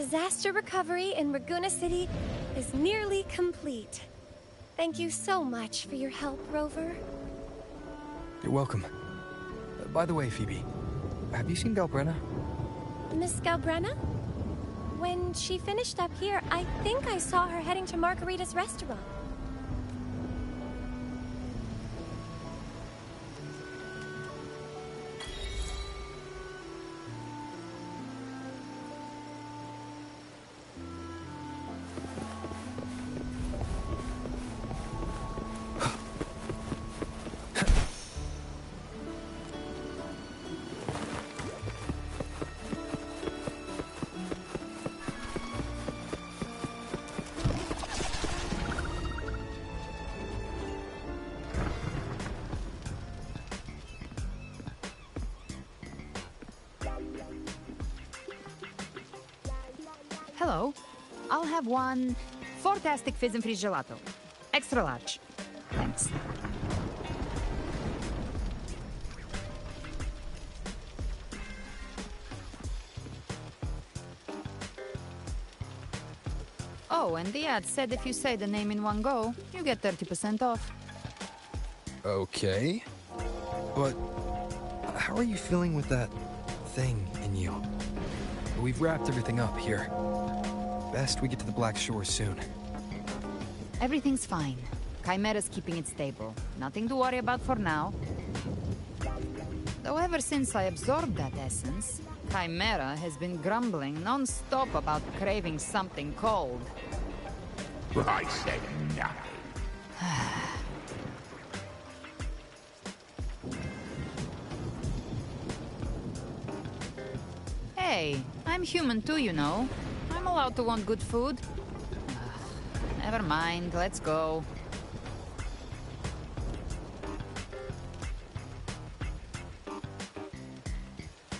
Disaster recovery in Raguna City is nearly complete. Thank you so much for your help, Rover. You're welcome. By the way, Phoebe, have you seen Galbrenna? Miss Galbrenna? When she finished up here, I think I saw her heading to Margarita's restaurant. Hello. I'll have one fantastic fizz and freeze gelato. Extra large. Thanks. Oh, and the ad said if you say the name in one go, you get 30% off. Okay. But how are you feeling with that thing in you? We've wrapped everything up here. Best we get to the Black Shore soon. Everything's fine. Chimera's keeping it stable. Nothing to worry about for now. Though ever since I absorbed that essence, Chimera has been grumbling non-stop about craving something cold. I said nothing. Hey, I'm human too, you know. I'm allowed to want good food. Never mind, let's go.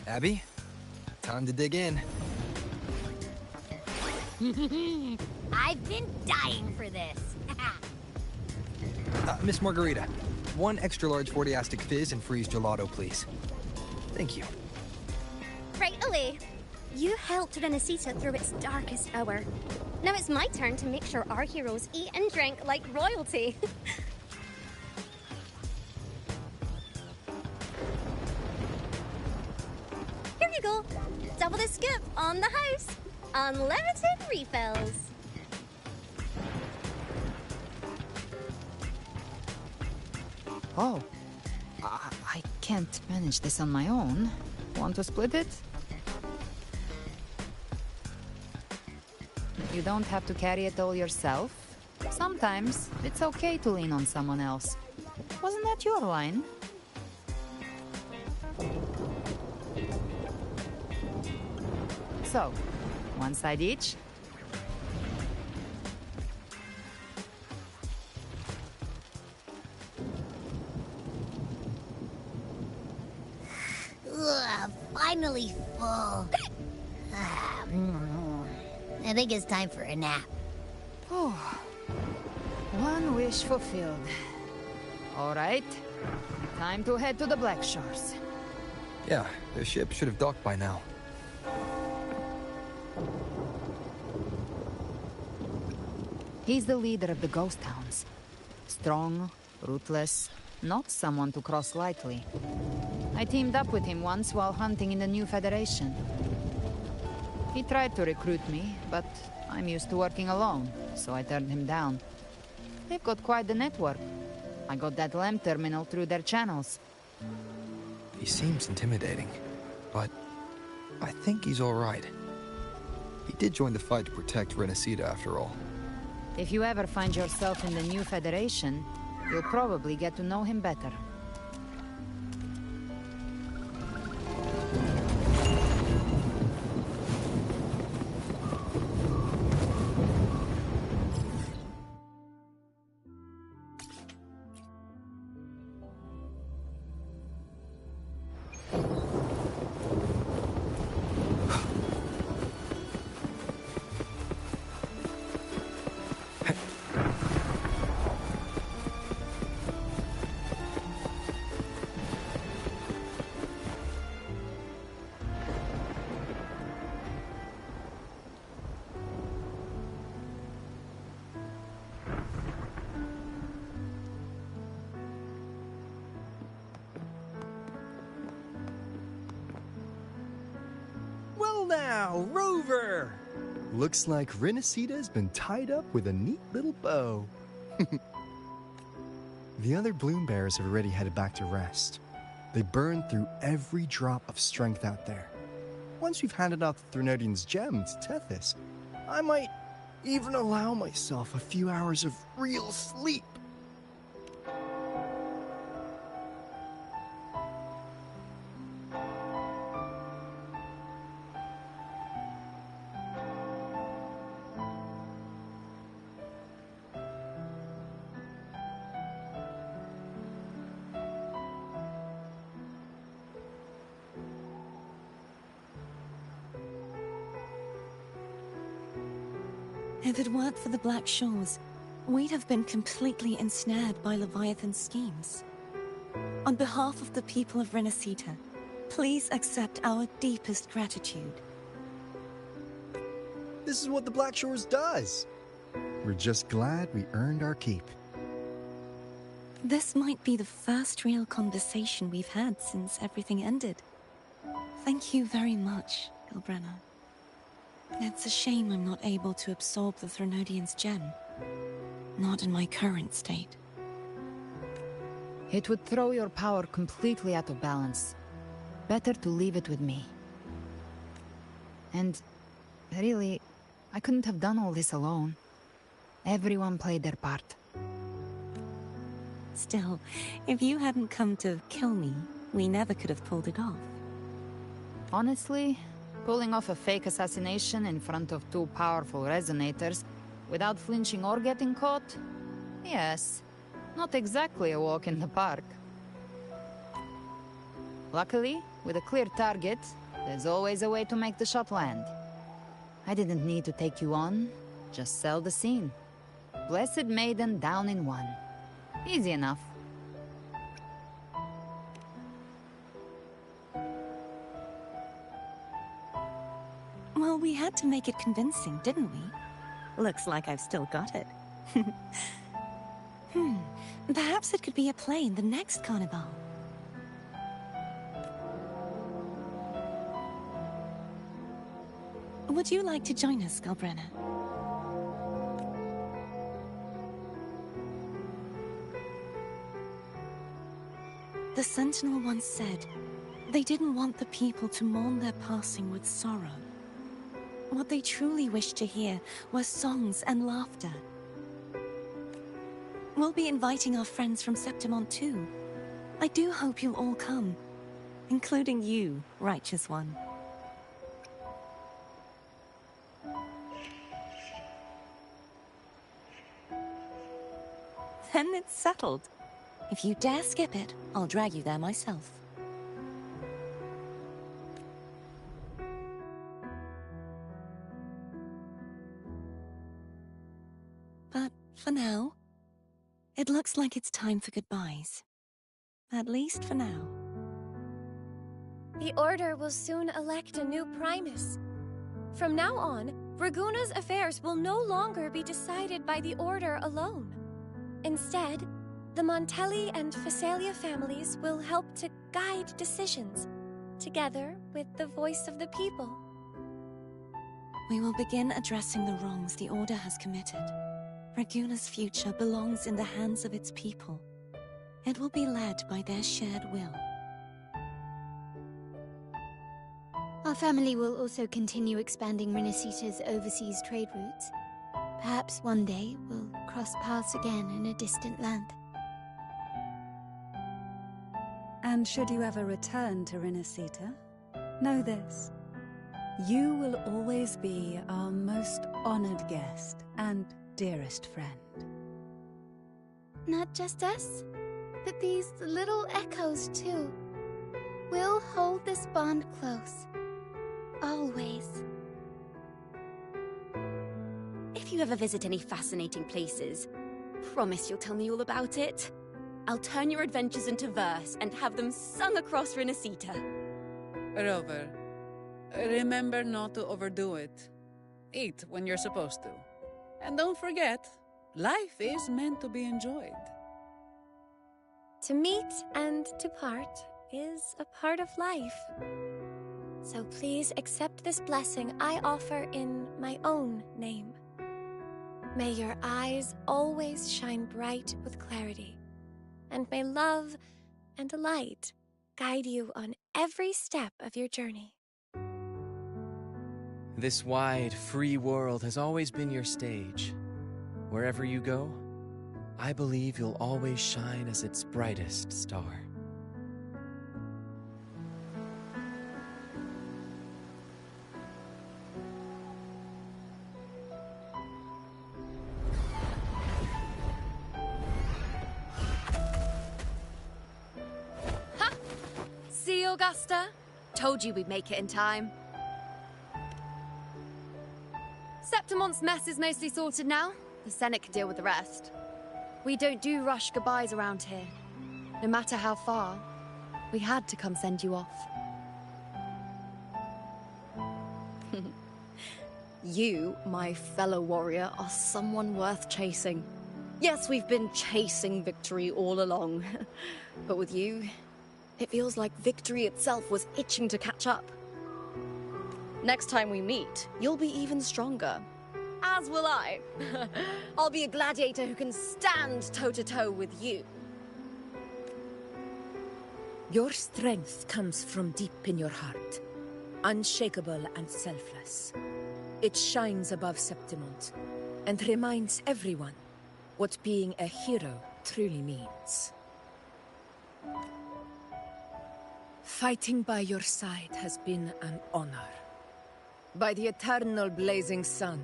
Abby, time to dig in. I've been dying for this. Miss Margarita, one extra large 40-astic fizz and freeze gelato, please. Thank you. Right away. You helped Rinascita through its darkest hour. Now it's my turn to make sure our heroes eat and drink like royalty. Here you go. Double the scoop on the house. Unlimited refills. Oh, I can't manage this on my own. Want to split it? You don't have to carry it all yourself. Sometimes it's okay to lean on someone else. Wasn't that your line? So, one side each? Ugh, finally full. I think it's time for a nap. Oh, one wish fulfilled. All right, time to head to the Black Shores. Yeah, the ship should have docked by now. He's the leader of the ghost towns. Strong, ruthless, not someone to cross lightly. I teamed up with him once while hunting in the new Federation. He tried to recruit me, but I'm used to working alone, so I turned him down. They've got quite the network. I got that LEM terminal through their channels. He seems intimidating, but I think he's all right. He did join the fight to protect Rinascita after all. If you ever find yourself in the new Federation, you'll probably get to know him better. now, Rover! Looks like Rinascita's been tied up with a neat little bow. The other bloom bearers have already headed back to rest. They burned through every drop of strength out there. Once we've handed out the Threnodian's gem to Tethys, I might even allow myself a few hours of real sleep. If it weren't for the Black Shores, we'd have been completely ensnared by Leviathan's schemes. On behalf of the people of Rinascita, please accept our deepest gratitude. This is what the Black Shores does. We're just glad we earned our keep. This might be the first real conversation we've had since everything ended. Thank you very much, Gilbrenna. It's a shame I'm not able to absorb the Threnodian's gem. Not in my current state. It would throw your power completely out of balance. Better to leave it with me. And really, I couldn't have done all this alone. Everyone played their part. Still, if you hadn't come to kill me, we never could have pulled it off. Honestly, pulling off a fake assassination in front of two powerful resonators without flinching or getting caught? Yes, not exactly a walk in the park. Luckily, with a clear target, there's always a way to make the shot land. I didn't need to take you on, just sell the scene. Blessed Maiden down in one. Easy enough. Well, we had to make it convincing, didn't we? Looks like I've still got it. Perhaps it could be a play in the next carnival. Would you like to join us, Gilbrenna? The Sentinel once said they didn't want the people to mourn their passing with sorrow. What they truly wished to hear were songs and laughter. We'll be inviting our friends from Septimont too. I do hope you'll all come, including you, Righteous One. Then it's settled. If you dare skip it, I'll drag you there myself. But for now, it looks like it's time for goodbyes. At least for now. The Order will soon elect a new Primus. From now on, Raguna's affairs will no longer be decided by the Order alone. Instead, the Montelli and Phasalia families will help to guide decisions, together with the voice of the people. We will begin addressing the wrongs the Order has committed. Raguna's future belongs in the hands of its people. It will be led by their shared will. Our family will also continue expanding Rinascita's overseas trade routes. Perhaps one day we'll cross paths again in a distant land. And should you ever return to Rinascita, know this. You will always be our most honored guest and dearest friend. Not just us, but these little echoes too. We'll hold this bond close. Always. If you ever visit any fascinating places, promise you'll tell me all about it. I'll turn your adventures into verse and have them sung across Rinascita. Rover, remember not to overdo it. Eat when you're supposed to. And don't forget, life is meant to be enjoyed. To meet and to part is a part of life. So please accept this blessing I offer in my own name. May your eyes always shine bright with clarity, and may love and light guide you on every step of your journey. This wide, free world has always been your stage. Wherever you go, I believe you'll always shine as its brightest star. Ha! See, Augusta? Told you we'd make it in time. Septimon's mess is mostly sorted now. The Senate can deal with the rest. We don't do rush goodbyes around here. No matter how far, we had to come send you off. You, my fellow warrior, are someone worth chasing. Yes, we've been chasing victory all along. But with you, it feels like victory itself was itching to catch up. Next time we meet, you'll be even stronger. As will I. I'll be a gladiator who can stand toe-to-toe with you. Your strength comes from deep in your heart, unshakable and selfless. It shines above Septimont and reminds everyone what being a hero truly means. Fighting by your side has been an honor. By the eternal blazing sun,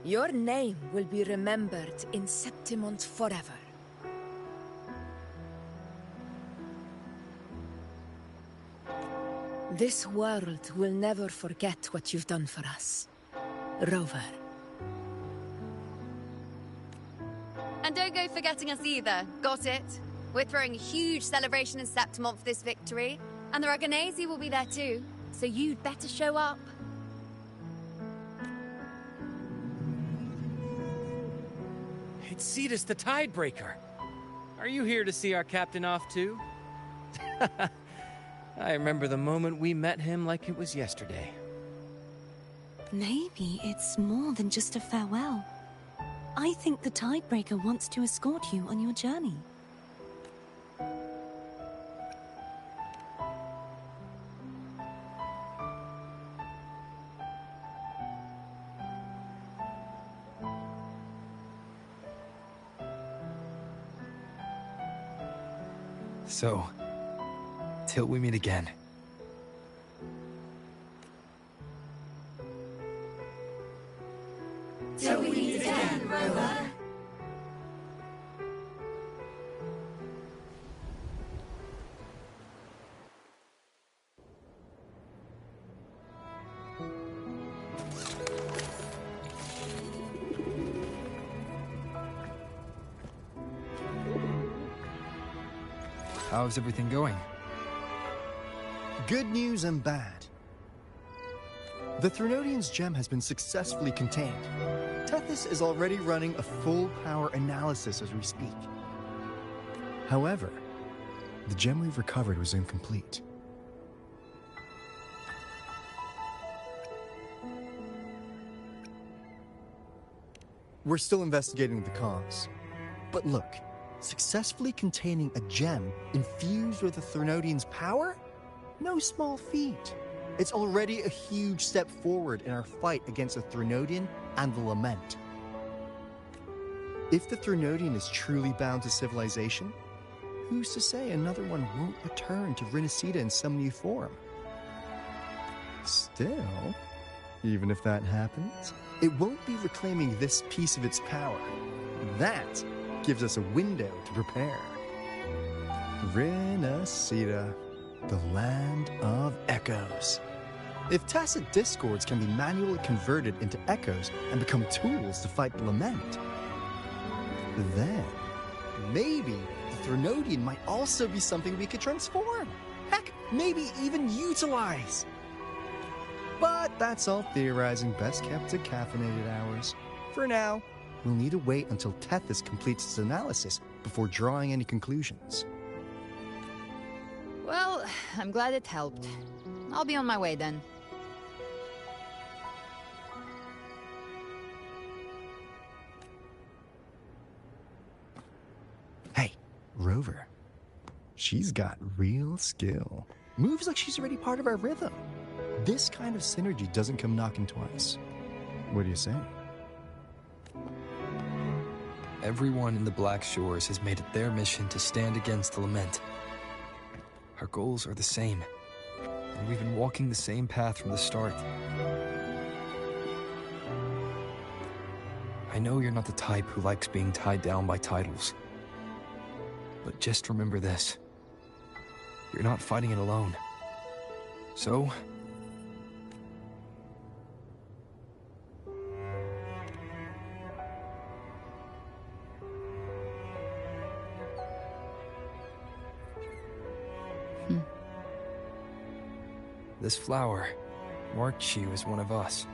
your name will be remembered in Septimont forever. This world will never forget what you've done for us, Rover. And don't go forgetting us either. Got it? We're throwing a huge celebration in Septimont for this victory, and the Raganesi will be there too, so you'd better show up. It's Cetus the Tidebreaker. Are you here to see our captain off too? I remember the moment we met him like it was yesterday. Maybe it's more than just a farewell. I think the Tidebreaker wants to escort you on your journey. So, till we meet again. Till we meet again, Rover. How's everything going? Good news and bad. The Threnodian's gem has been successfully contained. Tethys is already running a full power analysis as we speak. However, the gem we've recovered was incomplete. We're still investigating the cause. But look, successfully containing a gem infused with the Threnodian's power? No small feat. It's already a huge step forward in our fight against the Threnodian and the Lament. If the Threnodian is truly bound to civilization, who's to say another one won't return to Rinascita in some new form? Still, even if that happens, it won't be reclaiming this piece of its power. That gives us a window to prepare. Rinascita, the land of echoes. If tacit discords can be manually converted into echoes and become tools to fight the Lament, then maybe the Threnodian might also be something we could transform. Heck, maybe even utilize. But that's all theorizing best kept to caffeinated hours. For now, we'll need to wait until Tethys completes its analysis before drawing any conclusions. Well, I'm glad it helped. I'll be on my way then. Hey, Rover. She's got real skill. Moves like she's already part of our rhythm. This kind of synergy doesn't come knocking twice. What do you say? Everyone in the Black Shores has made it their mission to stand against the Lament. Our goals are the same, and we've been walking the same path from the start. I know you're not the type who likes being tied down by titles. But just remember this. You're not fighting it alone. So... This flower marks you as one of us.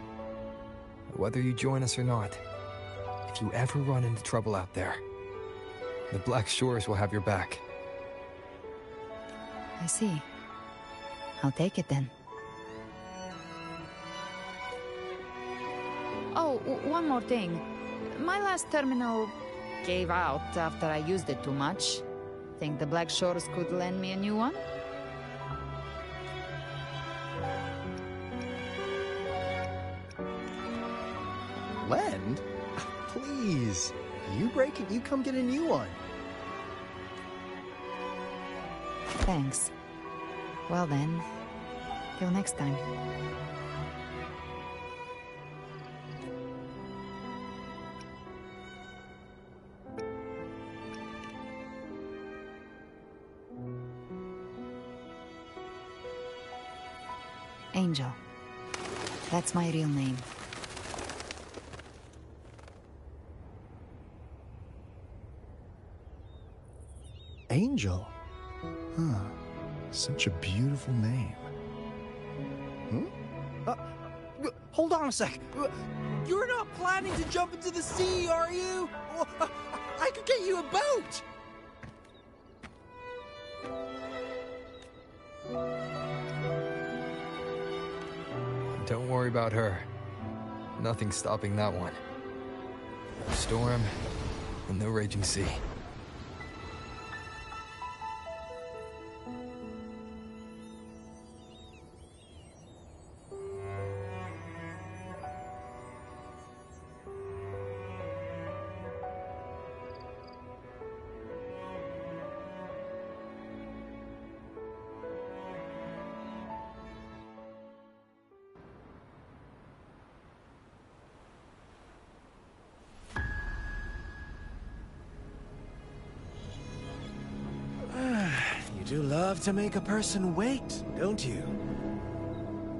Whether you join us or not, if you ever run into trouble out there, the Black Shores will have your back. I see. I'll take it then. Oh, one more thing. My last terminal gave out after I used it too much. Think the Black Shores could lend me a new one? Lend? Please. You break it, you come get a new one. Thanks. Well then, till next time. Angel. That's my real name. Angel? Huh. Such a beautiful name. Hold on a sec. You're not planning to jump into the sea, are you? I could get you a boat! Don't worry about her. Nothing's stopping that one. No storm, and no raging sea. You do love to make a person wait, don't you?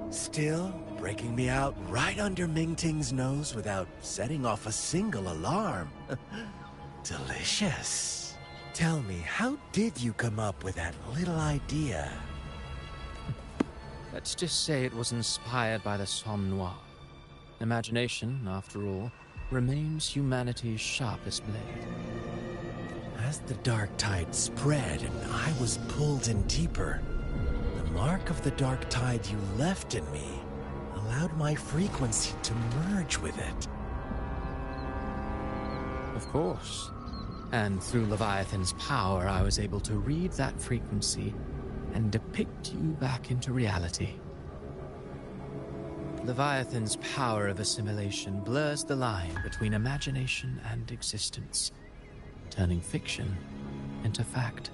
Still, breaking me out right under Mingting's nose without setting off a single alarm. Delicious. Tell me, how did you come up with that little idea? Let's just say it was inspired by the Somme Noire. Imagination, after all, remains humanity's sharpest blade. As the dark tide spread and I was pulled in deeper, the mark of the dark tide you left in me allowed my frequency to merge with it. Of course. And through Leviathan's power, I was able to read that frequency and depict you back into reality. Leviathan's power of assimilation blurs the line between imagination and existence, turning fiction into fact.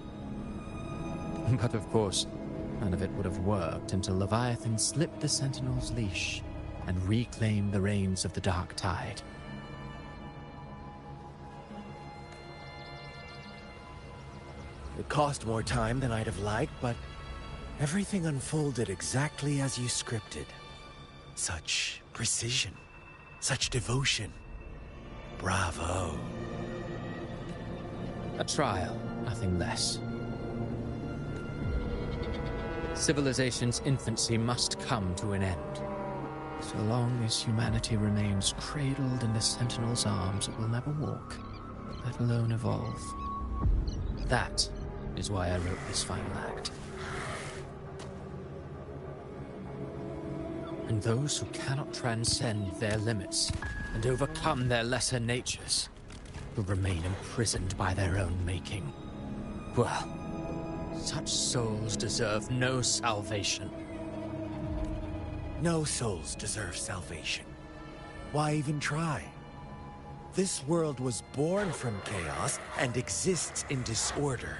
But of course, none of it would have worked until Leviathan slipped the Sentinel's leash and reclaimed the reins of the Dark Tide. It cost more time than I'd have liked, but everything unfolded exactly as you scripted. Such precision, such devotion. Bravo. A trial, nothing less. Civilization's infancy must come to an end. So long as humanity remains cradled in the Sentinel's arms, it will never walk, let alone evolve. That is why I wrote this final act. And those who cannot transcend their limits and overcome their lesser natures will remain imprisoned by their own making. Well, such souls deserve no salvation. No souls deserve salvation. Why even try? This world was born from chaos and exists in disorder.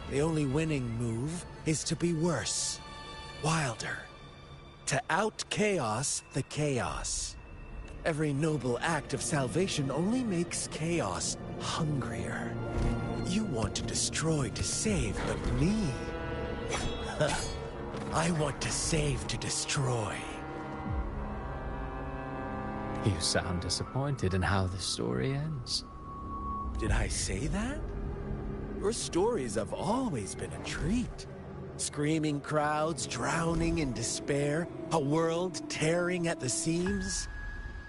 The only winning move is to be worse, wilder, to out-chaos the chaos. Every noble act of salvation only makes chaos hungrier. You want to destroy to save, but me? I want to save to destroy. You sound disappointed in how the story ends. Did I say that? Your stories have always been a treat. Screaming crowds drowning in despair, a world tearing at the seams.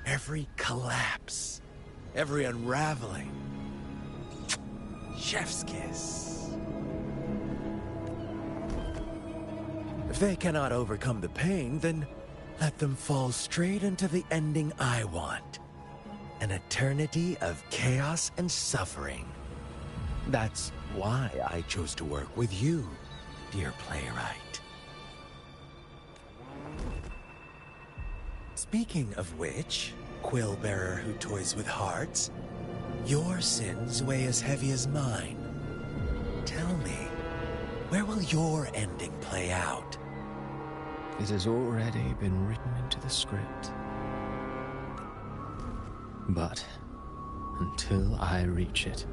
Every collapse, every unraveling. Chef's kiss. If they cannot overcome the pain, then let them fall straight into the ending I want. An eternity of chaos and suffering. That's why I chose to work with you, dear playwright. Speaking of which, quill-bearer who toys with hearts, your sins weigh as heavy as mine. Tell me, where will your ending play out? It has already been written into the script. But until I reach it,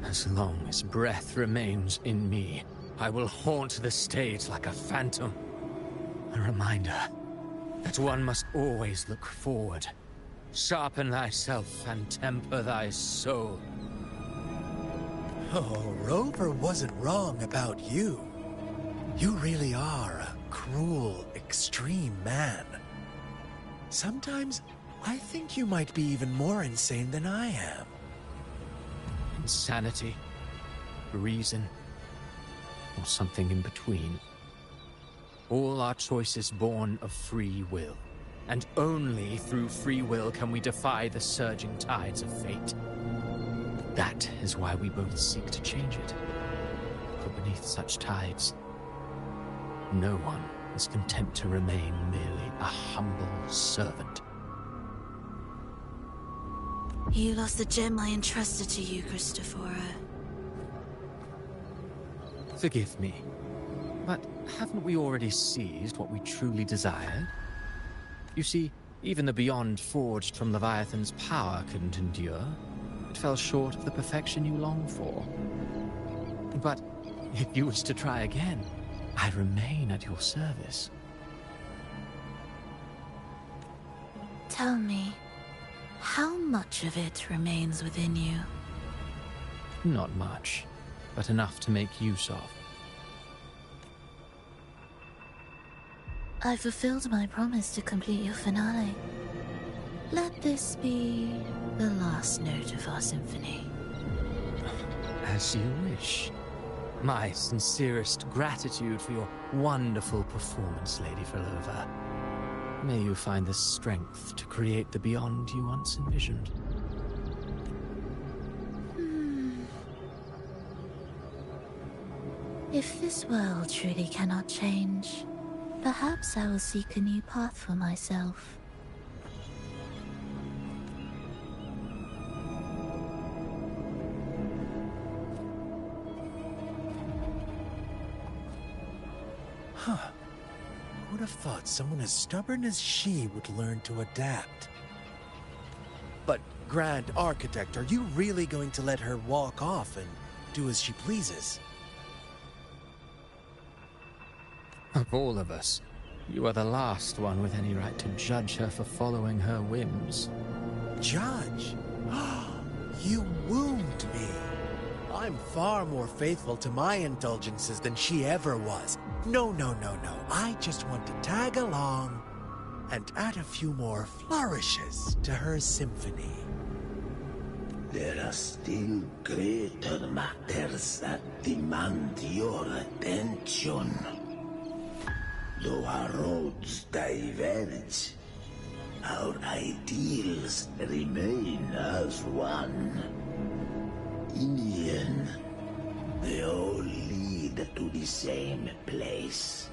as long as breath remains in me, I will haunt the stage like a phantom. A reminder that one must always look forward. Sharpen thyself and temper thy soul. Oh, Rover wasn't wrong about you. You really are a cruel, extreme man. Sometimes I think you might be even more insane than I am. Insanity, reason, or something in between. All our choices born of free will, and only through free will can we defy the surging tides of fate. That is why we both seek to change it. For beneath such tides, no one is content to remain merely a humble servant. You lost the gem I entrusted to you, Christophora. Forgive me, but haven't we already seized what we truly desired? You see, even the beyond forged from Leviathan's power couldn't endure. It fell short of the perfection you long for. But if you wish to try again, I remain at your service. Tell me, how much of it remains within you? Not much, but enough to make use of. I fulfilled my promise to complete your finale. Let this be the last note of our symphony. As you wish. My sincerest gratitude for your wonderful performance, Lady Frolova. May you find the strength to create the beyond you once envisioned. If this world truly cannot change, perhaps I will seek a new path for myself. Huh. Who would have thought someone as stubborn as she would learn to adapt? But, Grand Architect, are you really going to let her walk off and do as she pleases? Of all of us, you are the last one with any right to judge her for following her whims. Judge? You wound me. I'm far more faithful to my indulgences than she ever was. No. I just want to tag along and add a few more flourishes to her symphony. There are still greater matters that demand your attention. Though our roads diverge, our ideals remain as one. In the end, they all lead to the same place.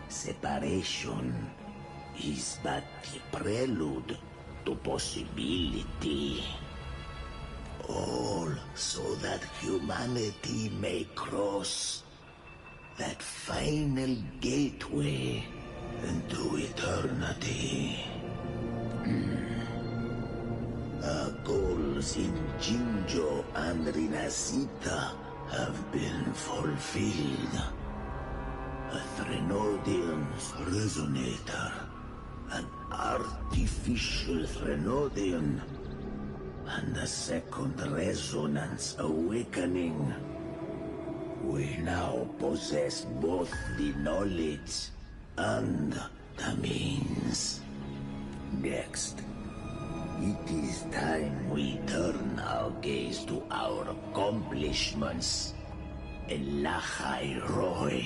Separation is but the prelude to possibility. All so that humanity may cross that final gateway into eternity. Our goals in Jinjo and Rinascita have been fulfilled. A Threnodian's resonator, an artificial Threnodian, and a second resonance awakening. We now possess both the knowledge and the means. Next, it is time we turn our gaze to our accomplishments in Lahai Roy.